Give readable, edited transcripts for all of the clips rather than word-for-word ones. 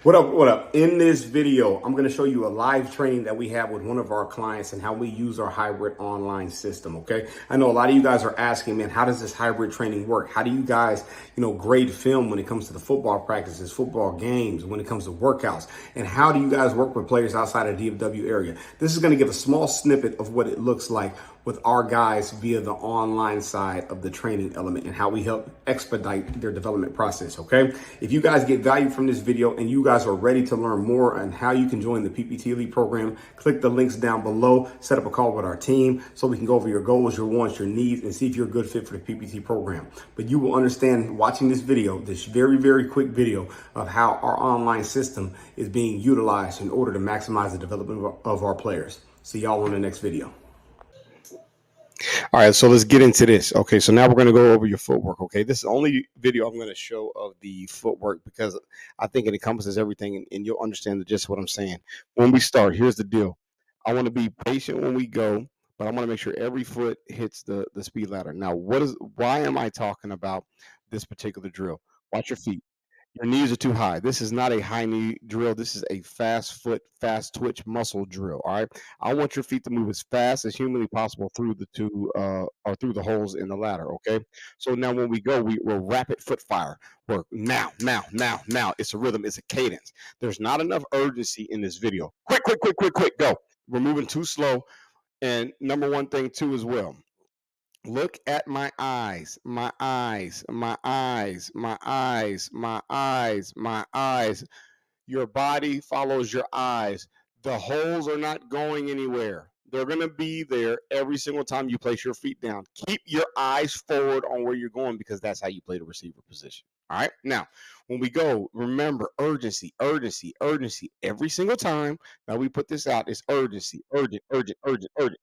What up? What up? In this video, I'm going to show you a live training that we have with one of our clients and how we use our hybrid online system. Okay. I know a lot of you guys are asking, man, how does this hybrid training work? How do you guys, grade film when it comes to the football practices, football games, when it comes to workouts? And how do you guys work with players outside of the DFW area? This is going to give a small snippet of what it looks like with our guys via the online side of the training element and how we help expedite their development process. Okay. If you guys get value from this video and you guys are ready to learn more on how you can join the PPT Elite program, click the links down below, set up a call with our team so we can go over your goals, your wants, your needs, and see if you're a good fit for the PPT program. But you will understand watching this video, this very, very quick video of how our online system is being utilized in order to maximize the development of our players. See y'all on the next video. All right, so let's get into this. Okay, so now we're going to go over your footwork. Okay, this is the only video I'm going to show of the footwork because I think it encompasses everything and you'll understand the gist of what I'm saying. When we start, here's the deal. I want to be patient when we go, but I want to make sure every foot hits the speed ladder. Now, why am I talking about this particular drill? Watch your feet. Your knees are too high. This is not a high knee drill. This is a fast foot, fast twitch muscle drill. All right. I want your feet to move as fast as humanly possible through the or through the holes in the ladder. Okay. So now when we go, we're rapid foot fire work. Now. It's a rhythm. It's a cadence. There's not enough urgency in this video. Quick, go. We're moving too slow. And number one thing too as well. Look at my eyes, my eyes, my eyes, my eyes, my eyes, my eyes. Your body follows your eyes. The holes are not going anywhere. They're going to be there every single time you place your feet down. Keep your eyes forward on where you're going because that's how you play the receiver position. All right. Now, when we go, remember urgency, urgency, urgency. Every single time that we put this out, it's urgency, urgent, urgent, urgent, urgent.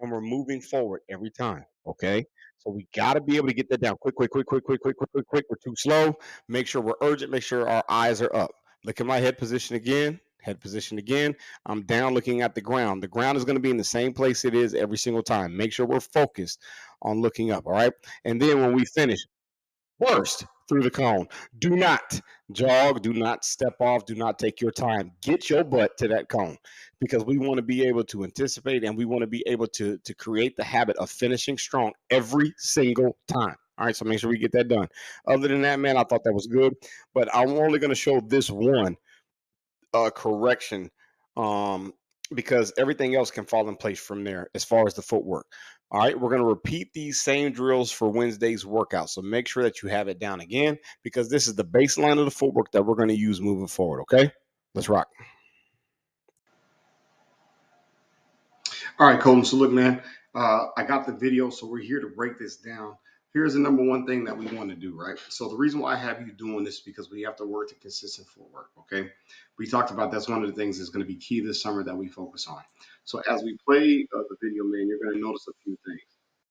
And we're moving forward every time. Okay. So we got to be able to get that down quick. We're too slow. Make sure we're urgent. Make sure our eyes are up. Look at my head position again. Head position again. I'm down looking at the ground. The ground is going to be in the same place it is every single time. Make sure we're focused on looking up. All right. And then when we finish, burst through the cone. Do not jog, do not step off, do not take your time. Get your butt to that cone because we want to be able to anticipate and we want to be able to create the habit of finishing strong every single time. All right, so make sure we get that done. Other than that, man, I thought that was good, but I'm only going to show this one correction because everything else can fall in place from there as far as the footwork. All right, we're going to repeat these same drills for Wednesday's workout. So make sure that you have it down again because this is the baseline of the footwork that we're going to use moving forward. Okay, let's rock. All right, Colton. So look, man, I got the video, so we're here to break this down. Here's the number one thing that we want to do, right? So the reason why I have you doing this is because we have to work to consistent footwork, okay? We talked about that's one of the things that's going to be key this summer that we focus on. So as we play the video, man, you're going to notice a few things.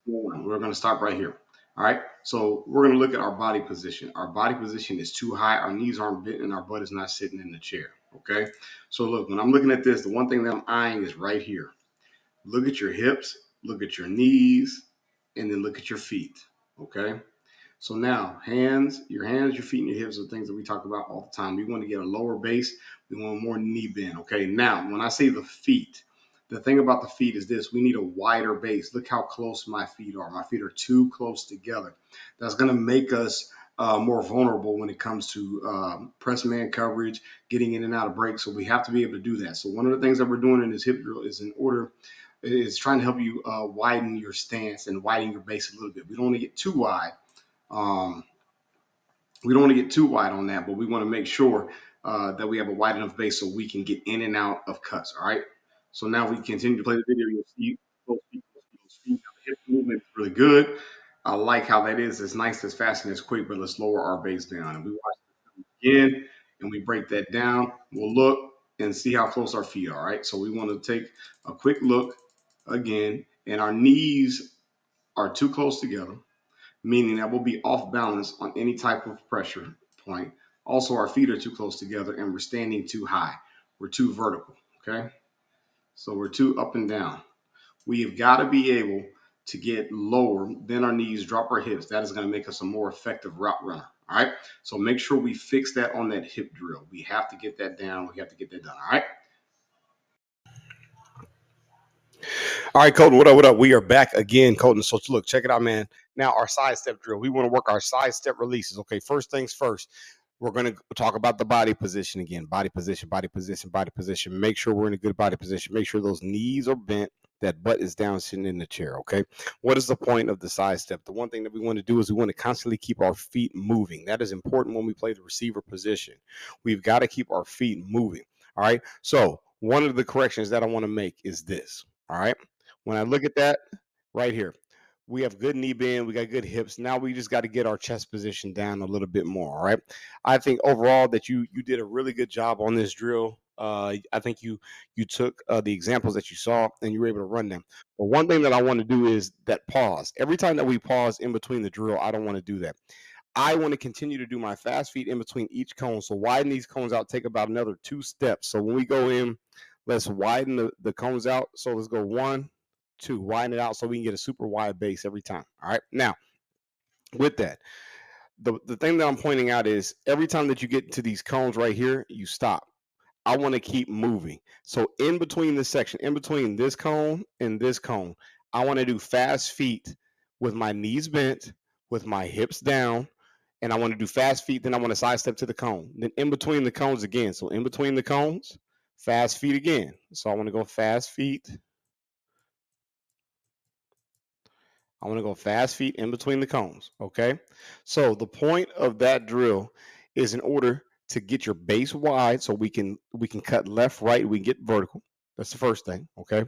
One, we're going to stop right here. All right. So we're going to look at our body position. Our body position is too high. Our knees aren't bent and our butt is not sitting in the chair. Okay. So look, when I'm looking at this, the one thing that I'm eyeing is right here. Look at your hips, look at your knees, and then look at your feet. Okay. So now, your hands, your feet, and your hips are things that we talk about all the time. We want to get a lower base. We want more knee bend. Okay. Now, when I say the feet, the thing about the feet is this: we need a wider base. Look how close my feet are. My feet are too close together. That's going to make us more vulnerable when it comes to press man coverage, getting in and out of breaks. So we have to be able to do that. So one of the things that we're doing in this hip drill is trying to help you widen your stance and widen your base a little bit. We don't want to get too wide. We don't want to get too wide on that, but we want to make sure that we have a wide enough base so we can get in and out of cuts. All right. So now we continue to play the video. You'll see those feet. The hip movement is really good. I like how that is. It's nice, it's fast, and it's quick, but let's lower our base down. And we watch this again and we break that down. We'll look and see how close our feet are. All right. So we want to take a quick look again, and our knees are too close together, meaning that we'll be off balance on any type of pressure point. Also, our feet are too close together and we're standing too high. We're too vertical, okay? So we're too up and down. We have got to be able to get lower, bend our knees, drop our hips. That is going to make us a more effective route runner, All right. So make sure we fix that on that hip drill. We have to get that down. We have to get that done. All right. All right, Colton, what up? What up? We are back again, Colton. So look, check it out, man. Now our side step drill. We want to work our side step releases. Okay, first things first. We're going to talk about the body position again. Body position, body position, body position. Make sure we're in a good body position. Make sure those knees are bent, that butt is down sitting in the chair. Okay. What is the point of the side step? The one thing that we want to do is we want to constantly keep our feet moving. That is important when we play the receiver position. We've got to keep our feet moving. All right. So one of the corrections that I want to make is this. All right. When I look at that right here, we have good knee bend, we got good hips. Now we just got to get our chest position down a little bit more. All right. I think overall that you did a really good job on this drill. I think you took the examples that you saw and you were able to run them. But one thing that I want to do is that pause. Every time that we pause in between the drill, I don't want to do that. I want to continue to do my fast feet in between each cone. So widen these cones out, take about another 2 steps. So when we go in, let's widen the cones out. So let's go 1, 2, widen it out so we can get a super wide base every time. All right. Now, with that, the thing that I'm pointing out is every time that you get to these cones right here, you stop. I want to keep moving. So in between this section, in between this cone and this cone, I want to do fast feet with my knees bent, with my hips down, and I want to do fast feet. Then I want to side step to the cone. Then in between the cones again. So in between the cones, fast feet again. So I want to go fast feet. I want to go fast feet in between the cones. Okay. So the point of that drill is in order to get your base wide so we can cut left, right, we can get vertical. That's the first thing. Okay.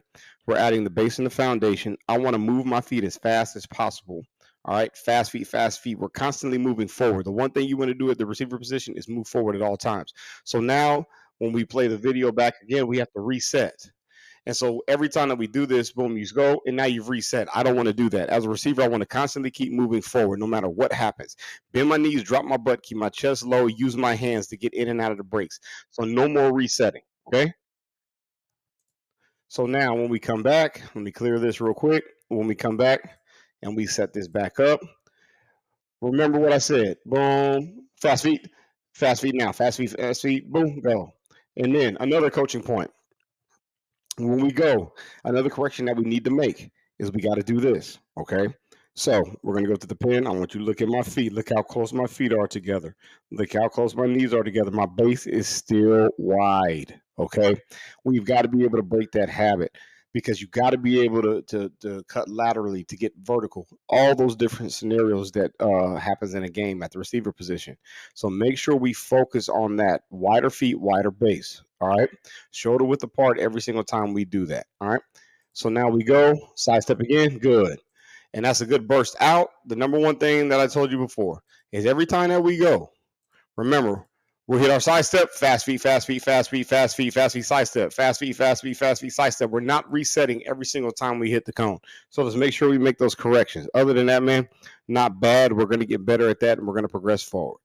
We're adding the base and the foundation. I want to move my feet as fast as possible. All right. Fast feet, fast feet. We're constantly moving forward. The one thing you want to do at the receiver position is move forward at all times. So now when we play the video back again, we have to reset. And so every time that we do this, boom, you go, and now you've reset. I don't want to do that. As a receiver, I want to constantly keep moving forward no matter what happens. Bend my knees, drop my butt, keep my chest low, use my hands to get in and out of the breaks. So no more resetting. Okay. So now when we come back, let me clear this real quick. When we come back and we set this back up, remember what I said. Boom, fast feet now, fast feet, boom, go. And then another coaching point. When we go, another correction that we need to make is we got to do this. Okay. So we're going to go to the pin. I want you to look at my feet. Look how close my feet are together. Look how close my knees are together. My base is still wide. Okay. We've got to be able to break that habit because you got to be able to cut laterally to get vertical. All those different scenarios that happens in a game at the receiver position. So make sure we focus on that wider feet, wider base. All right. Shoulder width apart every single time we do that. All right. So now we go side step again. Good. And that's a good burst out. The number one thing that I told you before is every time that we go, remember, we'll hit our side step, fast feet, fast feet, fast feet, fast feet, fast feet, side step, fast feet, fast feet, fast feet, side step. We're not resetting every single time we hit the cone. So let's make sure we make those corrections. Other than that, man, not bad. We're going to get better at that and we're going to progress forward.